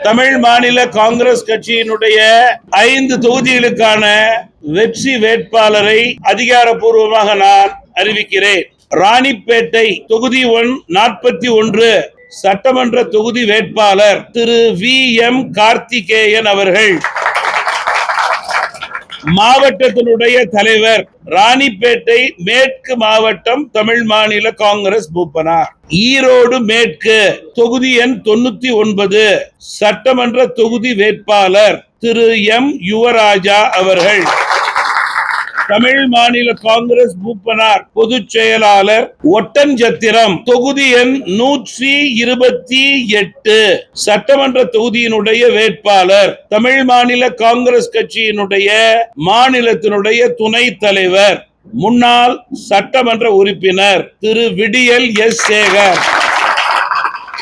தமிழ் மாநில காங்கிரஸ் கட்சியினுடைய 5 தொகுதிகளுக்கான வெற்றி வேட்பாளரை அதிகாரப்பூர்வமாக நான் அறிவிக்கிறேன். ராணிப்பேட்டை தொகுதி 41 சட்டமன்ற தொகுதி வேட்பாளர் திரு வி.எம். கார்த்திகேயன் அவர்கள். மாவட்டத்தினுடைய தலைவர் ராணிப்பேட்டை மேற்கு மாவட்டம் தமிழ் மாநில காங்கிரஸ் மூப்பனார். ஈரோடு மேற்கு தொகுதி எண் 99 சட்டமன்ற தொகுதி வேட்பாளர் திரு எம். யுவராஜா அவர்கள். தமிழ் மாநில காங்கிரஸ் மூப்பனார் பொதுச் செயலாளர் ஒட்டன்சத்திரம் தொகுதி எண் 128 சட்டமன்ற தொகுதியினுடைய வேட்பாளர் தமிழ் மாநில காங்கிரஸ் கட்சியினுடைய மாநிலத்தினுடைய துணைத் தலைவர் முன்னாள் சட்டமன்ற உறுப்பினர் திரு விடியல் எஸ் சேகர்.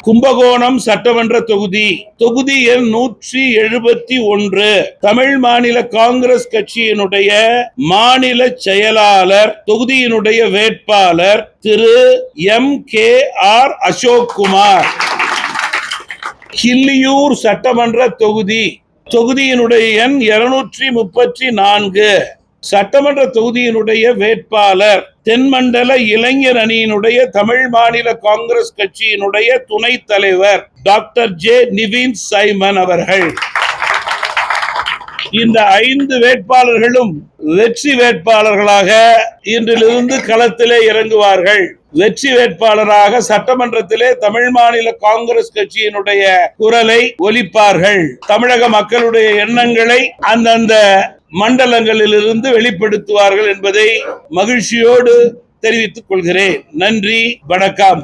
கும்பகோணம் சட்டமன்ற தொகுதி எண் 171 தமிழ் மாநில காங்கிரஸ் கட்சியினுடைய மாநில செயலாளர் தொகுதியினுடைய வேட்பாளர் திரு எம்.கே.ஆர். அசோக்குமார். கிள்ளியூர் சட்டமன்ற தொகுதியினுடைய எண் 234 சட்டமன்ற தொகுதியினுடைய வேட்பாளர் தென்மண்டல இளைஞர் அணியினுடைய தமிழ் மாநில காங்கிரஸ் கட்சியினுடைய துணைத் தலைவர் டாக்டர் ஜே. நிவின் சைமன் அவர்கள். இந்த 5 வேட்பாளர்களும் வெற்றி வேட்பாளர்களாக இன்றிலிருந்து களத்திலே இறங்குவார்கள். வெற்றி வேட்பாளராக சட்டமன்றத்திலே தமிழ் மாநில காங்கிரஸ் கட்சியினுடைய குரலை ஒலிப்பார்கள். தமிழக மக்களுடைய எண்ணங்களை அந்தந்த மண்டலங்களில் இருந்து வெளிப்படுத்துவார்கள் என்பதை மகிழ்ச்சியோடு தெரிவித்துக் கொள்கிறேன். நன்றி, வணக்கம்.